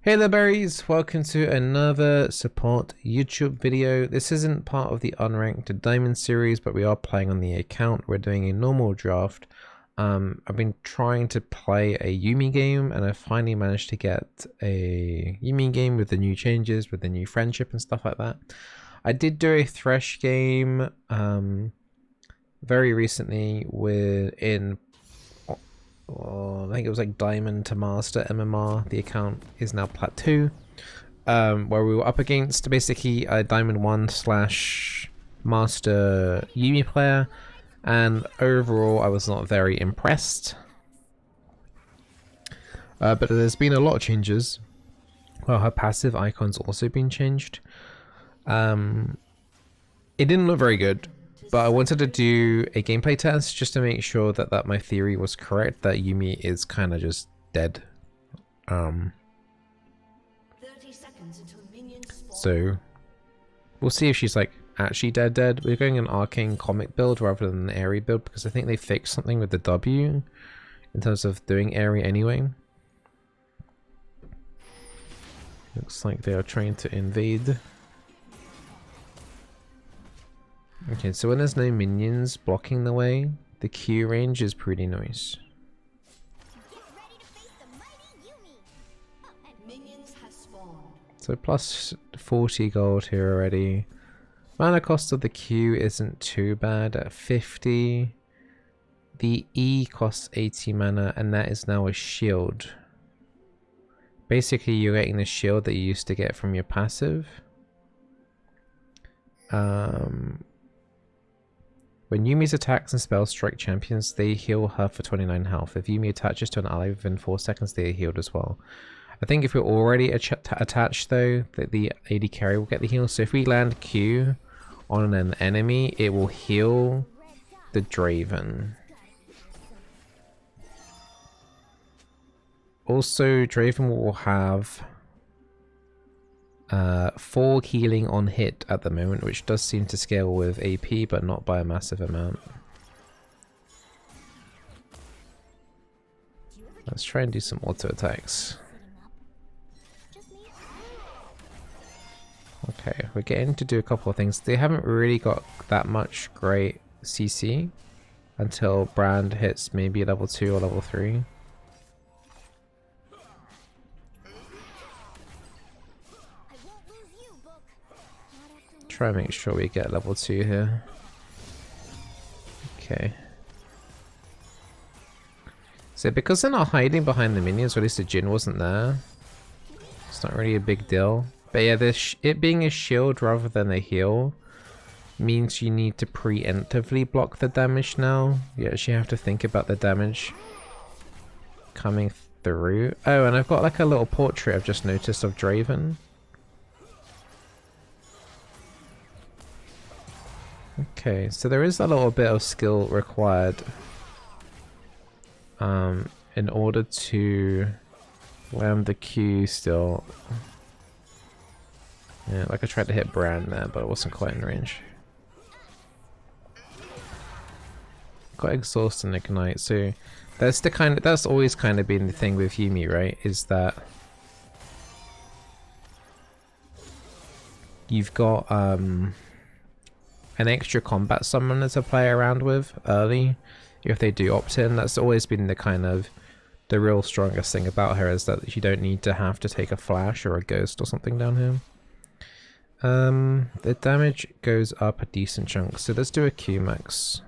Hey there berries, welcome to another support YouTube video. This isn't part of the unranked diamond series, but we are playing on the account. We're doing a normal draft. I've been trying to play a Yuumi game and I finally managed to get a Yuumi game with the new changes, with the new friendship and stuff like that. I did do a Thresh game very recently I think it was like Diamond to Master MMR. The account is now Plat 2, where we were up against basically a Diamond 1 / Master Yuumi player, and overall I was not very impressed. But there's been a lot of changes. Well, her passive icon's also been changed. It didn't look very good. But I wanted to do a gameplay test just to make sure that my theory was correct, that Yuumi is kind of just dead. 30 seconds until minions spawn. So we'll see if she's like actually dead. We're going an arcane comic build rather than an airy build because I think they fixed something with the W in terms of doing airy anyway. Looks like they are trying to invade. Okay, so when there's no minions blocking the way, the Q range is pretty nice. Minions have spawned. So plus 40 gold here already. Mana cost of the Q isn't too bad at 50. The E costs 80 mana and that is now a shield. Basically you're getting the shield that you used to get from your passive. When Yuumi's attacks and spells strike champions, they heal her for 29 health. If Yuumi attaches to an ally within 4 seconds, they are healed as well. I think if we're already attached though, that the AD carry will get the heal. So if we land Q on an enemy, it will heal the Draven. Also, Draven will have 4 healing on hit at the moment, which does seem to scale with AP, but not by a massive amount. Let's try and do some auto attacks. Okay, we're getting to do a couple of things. They haven't really got that much great CC until Brand hits maybe level 2 or level 3. Try and make sure we get level 2 here. Okay. So because they're not hiding behind the minions, or at least the Jhin wasn't there, it's not really a big deal. But yeah, it being a shield rather than a heal means you need to preemptively block the damage now. You actually have to think about the damage coming through. Oh, and I've got like a little portrait I've just noticed of Draven. Okay, so there is a little bit of skill required in order to land the Q still. Yeah, like I tried to hit Brand there, but it wasn't quite in range. Got Exhaust and Ignite, so that's always kind of been the thing with Yuumi, right? Is that you've got an extra combat summoner to play around with early if they do opt in. That's always been the real strongest thing about her, is that you don't need to have to take a flash or a ghost or something down here. The damage goes up a decent chunk, so let's do a Q max.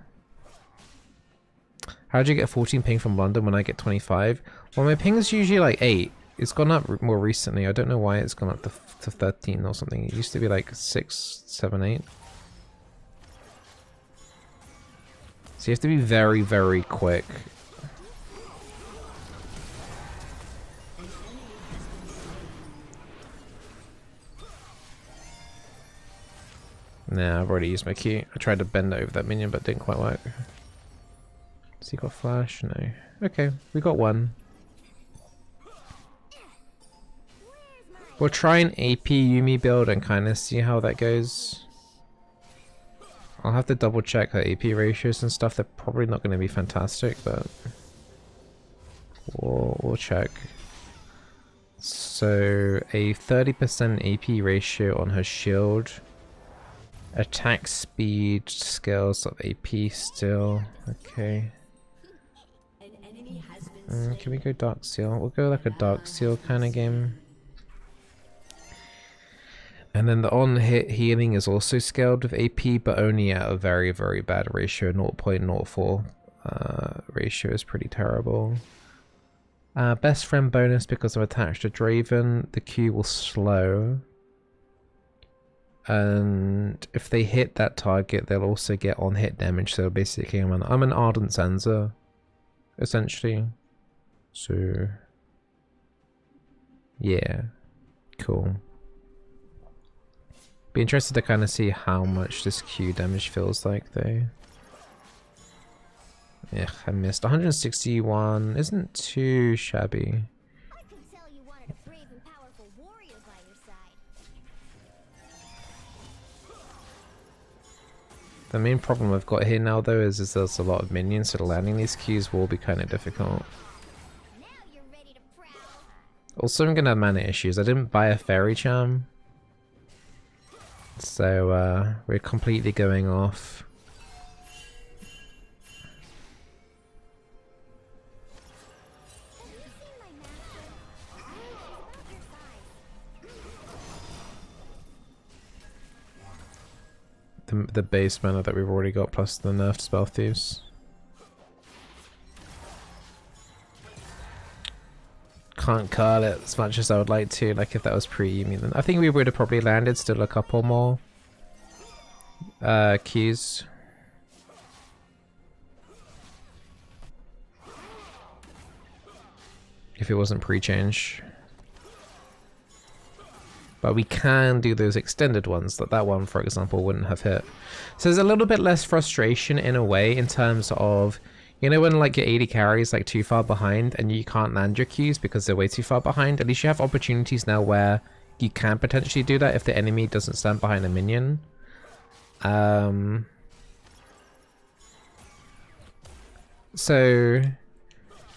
How'd you get 14 ping from London when I get 25? Well, my ping is usually like 8. It's gone up more recently. I don't know why it's gone up to 13 or something. It used to be like 6, 7, 8. So you have to be very, very quick. Nah, I've already used my Q. I tried to bend over that minion, but it didn't quite work. So you got flash? No. Okay, we got one. We'll try an AP Yuumi build and kind of see how that goes. I'll have to double check her AP ratios and stuff. They're probably not going to be fantastic, but we'll check. So a 30% AP ratio on her shield. Attack speed scales of AP still. Okay. An enemy has been slain. Can we go Dark Seal? We'll go like a Dark Seal kind of game. And then the on-hit healing is also scaled with AP, but only at a very, very bad ratio. 0.04 ratio is pretty terrible. Best friend bonus because I'm attached to Draven. The Q will slow. And if they hit that target, they'll also get on-hit damage. So basically, I'm an Ardent Sansa, essentially. So, yeah, cool. Be interested to kind of see how much this Q damage feels like, though. Yeah, I missed. 161 isn't too shabby. I can tell you wanted a brave and powerful warrior by your side. The main problem I've got here now, though, is there's a lot of minions, so landing these Qs will be kind of difficult. Now you're ready to prowl. Also, I'm gonna have mana issues. I didn't buy a fairy charm, so we're completely going off. Have you seen my master? She's about your size. The base mana that we've already got, plus the nerfed spell thieves. Can't call it as much as I would like to. Like if that was pre-Yuumi, then I think we would have probably landed still a couple more keys. If it wasn't pre-change. But we can do those extended ones, that one, for example, wouldn't have hit. So there's a little bit less frustration in a way in terms of, you know, when like your AD carry is like too far behind and you can't land your Qs because they're way too far behind. At least you have opportunities now where you can potentially do that if the enemy doesn't stand behind a minion. So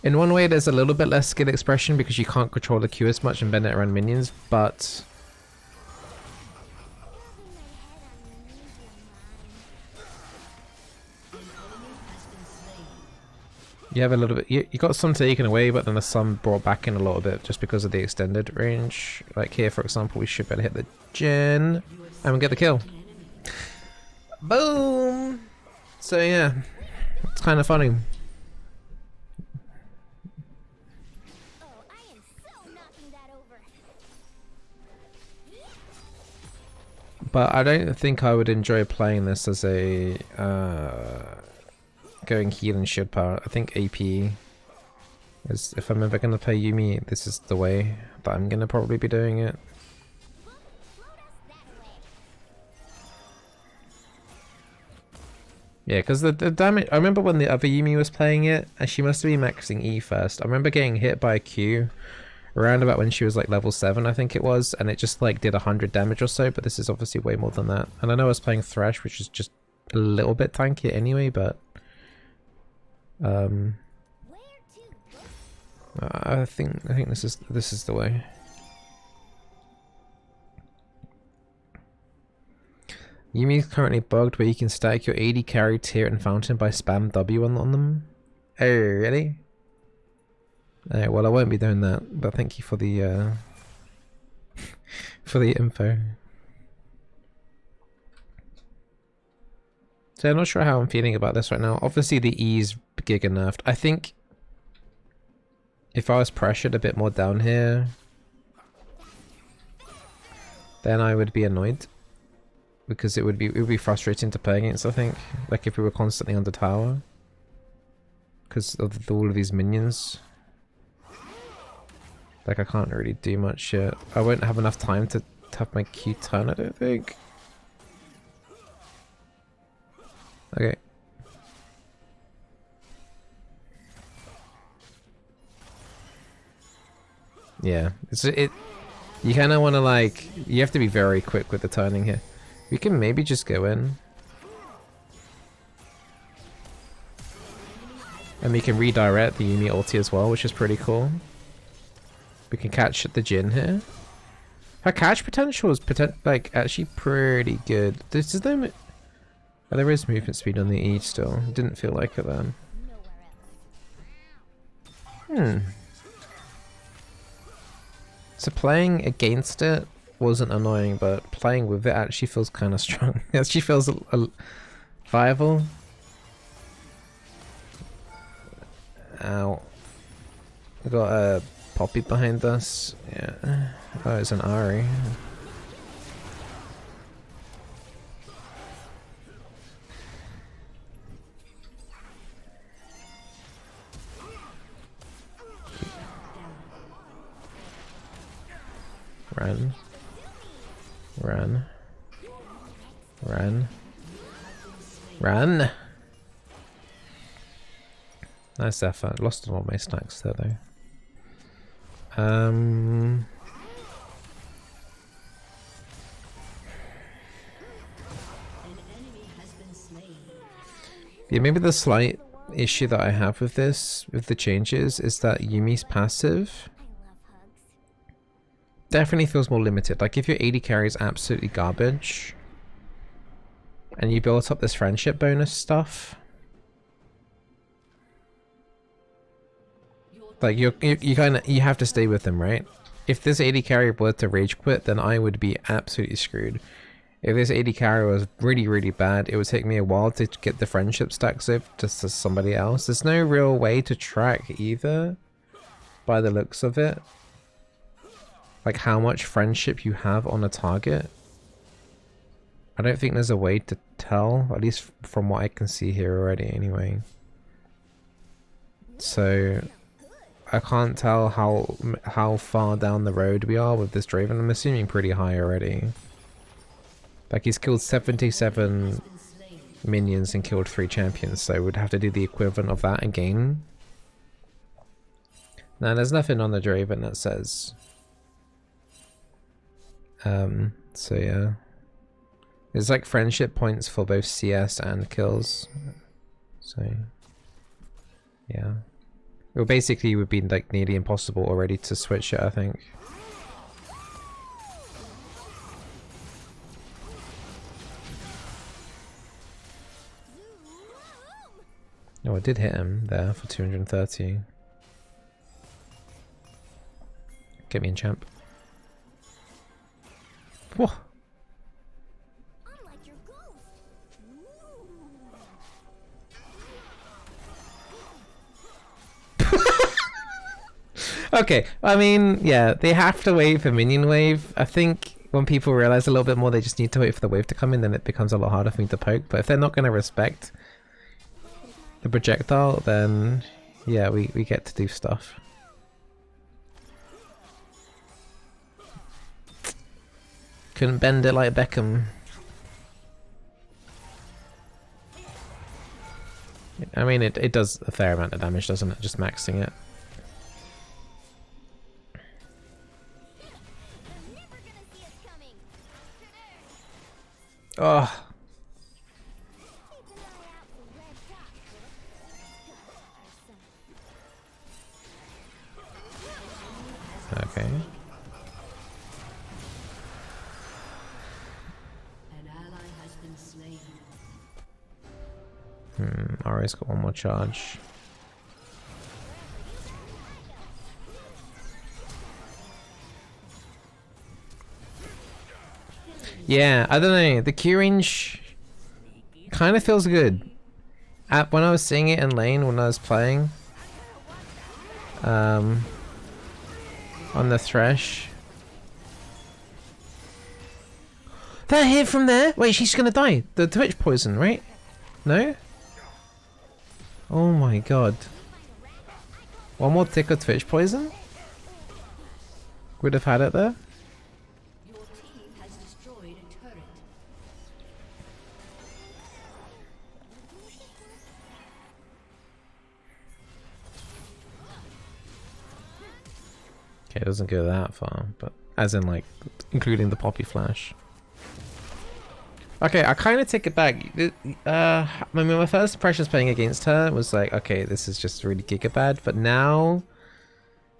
in one way there's a little bit less skill expression because you can't control the Q as much and bend it around minions, but you have a little bit, you got some taken away, but then there's some brought back in a little bit just because of the extended range. Like here, for example, we should be able to hit the gen and we get the kill. Boom! So yeah, it's kind of funny. Oh, I am so knocking that over. But I don't think I would enjoy playing this as a going heal and shield power. I think AP is, if I'm ever going to play Yuumi, this is the way that I'm going to probably be doing it. Yeah, because the damage, I remember when the other Yuumi was playing it, and she must have been maxing E first. I remember getting hit by a Q around about when she was like level 7, I think it was, and it just like did 100 damage or so, but this is obviously way more than that. And I know I was playing Thresh, which is just a little bit tanky anyway, but I think this is the way. Yuumi is currently bugged where you can stack your AD carry, tier, and fountain by spam W on them. Oh, really? Alright, well I won't be doing that, but thank you for the for the info. So I'm not sure how I'm feeling about this right now. Obviously the E is giga nerfed. I think if I was pressured a bit more down here, then I would be annoyed. Because it would be frustrating to play against, I think. Like if we were constantly under tower. Because of all of these minions. Like I can't really do much yet. I won't have enough time to have my Q turn, I don't think. Okay. Yeah, you kind of want to like, you have to be very quick with the turning here. We can maybe just go in. And we can redirect the Yuumi ulti as well, which is pretty cool. We can catch the Jin here. Her catch potential is like actually pretty good. There's no... Oh, there is movement speed on the E still. Didn't feel like it then. So playing against it wasn't annoying, but playing with it actually feels kind of strong. It actually feels viable. Ow. We got a Poppy behind us. Yeah. Oh, it's an Ari. Run. Run. Run. Run! Nice effort. Lost all my stacks there though. Yeah, maybe the slight issue that I have with this, with the changes, is that Yumi's passive definitely feels more limited. Like if your AD carry is absolutely garbage and you built up this friendship bonus stuff, like you have to stay with them, right? If this AD carry were to rage quit, then I would be absolutely screwed. If this AD carry was really bad, it would take me a while to get the friendship stacks over to somebody else. There's no real way to track either, by the looks of it, like how much friendship you have on a target. I don't think there's a way to tell, at least from what I can see here already anyway. So I can't tell how far down the road we are with this Draven. I'm assuming pretty high already. Like he's killed 77 minions and killed 3 champions, so we'd have to do the equivalent of that again. Now there's nothing on the Draven that says. So yeah. There's like friendship points for both CS and kills. So yeah. It basically would be like nearly impossible already to switch it, I think. Oh, I did hit him there for 230. Get me in, champ. Whoa. Unlike your ghost. Okay, I mean, yeah, they have to wait for minion wave. I think when people realize a little bit more, they just need to wait for the wave to come in, then it becomes a lot harder for me to poke. But if they're not going to respect the projectile, then yeah, we get to do stuff. Couldn't bend it like Beckham. I mean, it does a fair amount of damage, doesn't it? Just maxing it. Oh. Okay. An ally has been slain. Ari's got one more charge. Yeah, I don't know. The Q range kind of feels good. When I was seeing it in lane, when I was playing, on the Thresh. That hit from there? Wait, she's gonna die. The Twitch poison, right? No? Oh my god. One more tick of Twitch poison? Would have had it there? Your team has destroyed a turret. Okay, it doesn't go that far, but as in like including the Poppy Flash. Okay, I kind of take it back. I mean, my first impressions playing against her was like, okay, this is just really giga bad. But now,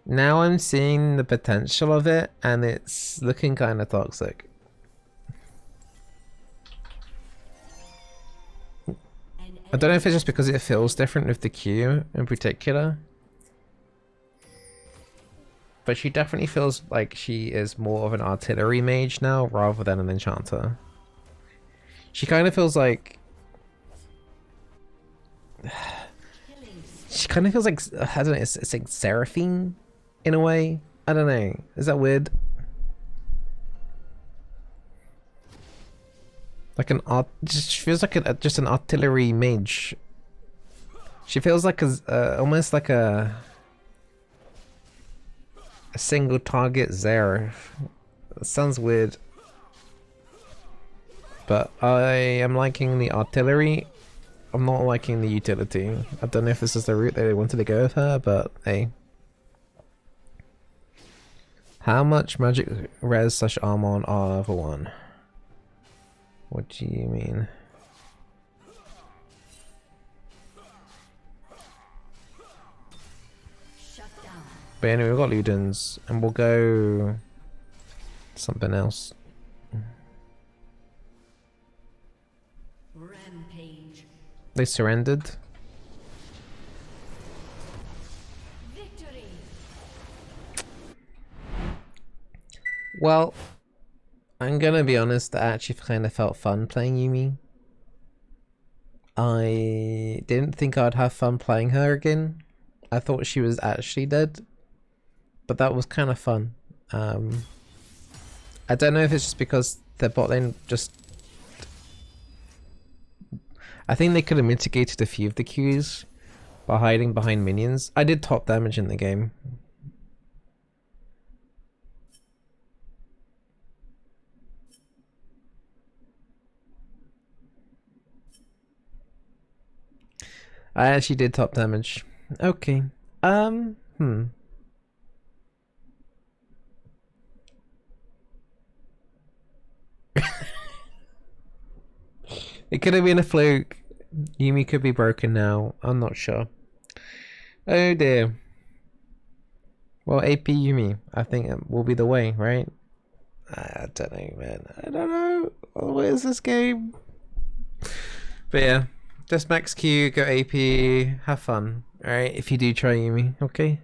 Now I'm seeing the potential of it, and it's looking kind of toxic. I don't know if it's just because it feels different with the Q in particular. But she definitely feels like she is more of an artillery mage now rather than an enchanter. She kind of feels like... She kind of feels like, I don't know, it's like Seraphine in a way. I don't know. Is that weird? Like an art, just feels like just an artillery mage. She feels like almost like a single target Zeref. It sounds weird. But I am liking the artillery. I'm not liking the utility. I don't know if this is the route they wanted to go with her, but hey. How much magic res slash armor on R1? What do you mean? But anyway, we've got Ludens, and we'll go something else. Rampage. They surrendered. Victory. Well, I'm gonna be honest, I actually kind of felt fun playing Yuumi. I didn't think I'd have fun playing her again. I thought she was actually dead. But that was kind of fun. I don't know if it's just because their bot lane just... I think they could have mitigated a few of the Qs by hiding behind minions. I did top damage in the game. I actually did top damage. Okay. It could have been a fluke. Yuumi could be broken now. I'm not sure. Oh dear. Well, AP Yuumi, I think it will be the way, right? I don't know, man. I don't know. What is this game? But yeah, just max Q, go AP, have fun. Alright, if you do try Yuumi, okay?